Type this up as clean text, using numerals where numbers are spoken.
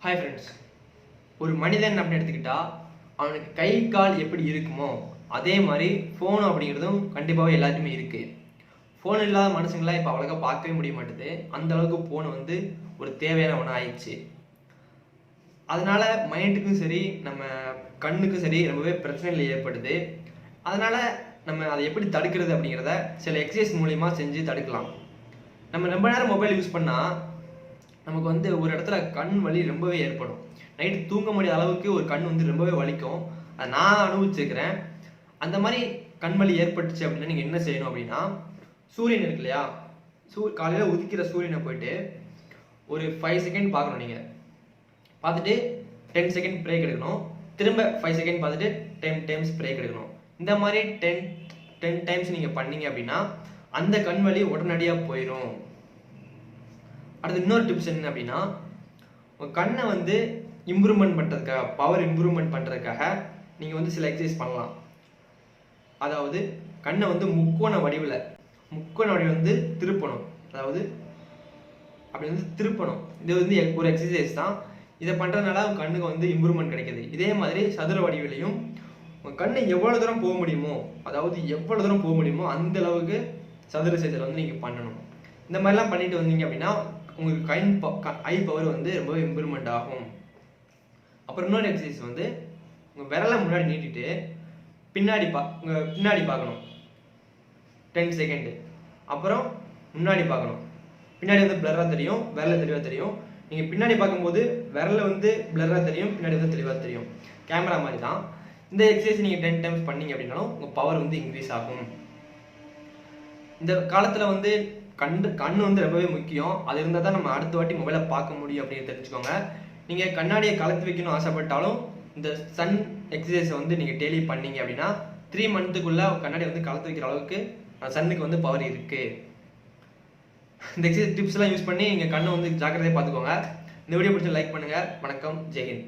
Hi friends. ஒரு மனிதன் அப்படின்னு எடுத்துக்கிட்டா அவனுக்கு கை கால் எப்படி இருக்குமோ அதே மாதிரி ஃபோன் அப்படிங்கிறதும் கண்டிப்பாகவே எல்லாத்தையுமே இருக்குது. ஃபோன் இல்லாத மனுஷங்களாம் இப்போ அவ்வளோக்கா பார்க்கவே முடிய மாட்டுது. அந்த அளவுக்கு ஃபோன் வந்து ஒரு தேவையான ஒன்று ஆயிடுச்சு. அதனால மைண்டுக்கும் சரி நம்ம கண்ணுக்கும் சரி ரொம்பவே பிரச்சனைகள் ஏற்படுது. அதனால நம்ம அதை எப்படி தடுக்கிறது அப்படிங்கிறத சில எக்ஸசைஸ் மூலியமா செஞ்சு தடுக்கலாம். நம்ம ரொம்ப நேரம் மொபைல் யூஸ் பண்ணால் நமக்கு வந்து ஒரு இடத்துல கண் வலி ரொம்பவே ஏற்படும். நைட்டு தூங்க முடியாத அளவுக்கு ஒரு கண் வந்து ரொம்பவே வலிக்கும். அதை நான் அனுபவிச்சிருக்கிறேன். அந்த மாதிரி கண் வலி ஏற்பட்டுச்சு அப்படின்னா நீங்கள் என்ன செய்யணும் அப்படின்னா, சூரியன் இருக்கு இல்லையா, காலையில் உதிக்கிற சூரியனை போயிட்டு ஒரு 5 செகண்ட் பார்க்கணும். நீங்கள் பார்த்துட்டு 10 செகண்ட் பிரேக் எடுக்கணும். திரும்ப 5 செகண்ட் பார்த்துட்டு 10 டைம்ஸ் பிரேக் எடுக்கணும். இந்த மாதிரி 10 டைம்ஸ் நீங்கள் பண்ணீங்க அப்படின்னா அந்த கண் வலி உடனடியாக போயிடும். அடுத்து இன்னொரு டிப்ஸ் என்ன அப்படின்னா, உங்கள் கண்ணை வந்து இம்ப்ரூவ்மெண்ட் பண்ணுறதுக்காக, பவர் இம்ப்ரூவ்மெண்ட் பண்ணுறதுக்காக நீங்கள் வந்து சில எக்ஸசைஸ் பண்ணலாம். அதாவது கண்ணை வந்து முக்கோண வடிவில் வந்து திருப்பணும். அதாவது அப்படி வந்து திருப்பணும். இது வந்து ஒரு எக்ஸசைஸ் தான். இதை பண்ணுறதுனால உங்கள் கண்ணுக்கு வந்து இம்ப்ரூவ்மெண்ட் கிடைக்கிது. இதே மாதிரி சதுர வடிவிலையும் உங்கள் கண்ணை எவ்வளோ தூரம் போக முடியுமோ, அதாவது எவ்வளோ தூரம் போக முடியுமோ அந்த அளவுக்கு சதுர செய்தல் வந்து நீங்கள் பண்ணணும். இந்த மாதிரிலாம் பண்ணிட்டு வந்தீங்க அப்படின்னா உங்களுக்கு ஐ பவர் வந்து ரொம்பவே இம்ப்ரூவ்மெண்ட் ஆகும். அப்புறம் இன்னொரு எக்ஸசைஸ் வந்து உங்கள் விரலை முன்னாடி நீட்டிட்டு பின்னாடி பார்க்கணும் 10 செகண்டு. அப்புறம் முன்னாடி பார்க்கணும். பின்னாடி வந்து பிளராக தெரியும், விரலை தெளிவாக தெரியும். நீங்கள் பின்னாடி பார்க்கும்போது விரலை வந்து பிளராக தெரியும், பின்னாடி வந்து தெளிவாக தெரியும். கேமரா மாதிரி தான். இந்த எக்ஸசைஸ் நீங்கள் 10 டைம்ஸ் பண்ணீங்க அப்படின்னாலும் உங்கள் பவர் வந்து இன்க்ரீஸ் ஆகும். இந்த காலத்தில் வந்து கண்ணு வந்து ரொம்பவே முக்கியம். அது இருந்தால் தான் நம்ம அடுத்த வாட்டி மொபைலை பார்க்க முடியும் அப்படின்னு தெரிஞ்சுக்கோங்க. நீங்கள் கண்ணாடியை கலத்து வைக்கணும் ஆசைப்பட்டாலும் இந்த சன் எக்ஸசைஸை வந்து நீங்கள் டெய்லி பண்ணீங்க அப்படின்னா 3 மந்த்துக்குள்ளே கண்ணாடி வந்து கலத்து வைக்கிற அளவுக்கு சன்னுக்கு வந்து பவர் இருக்குது. இந்த எக்ஸசைஸ் டிப்ஸ்லாம் யூஸ் பண்ணி நீங்கள் கண்ணை வந்து ஜாக்கிரதையாக பார்த்துக்கோங்க. இந்த வீடியோ பிடிச்சி லைக் பண்ணுங்கள். வணக்கம். ஜெய்ஹிந்த்.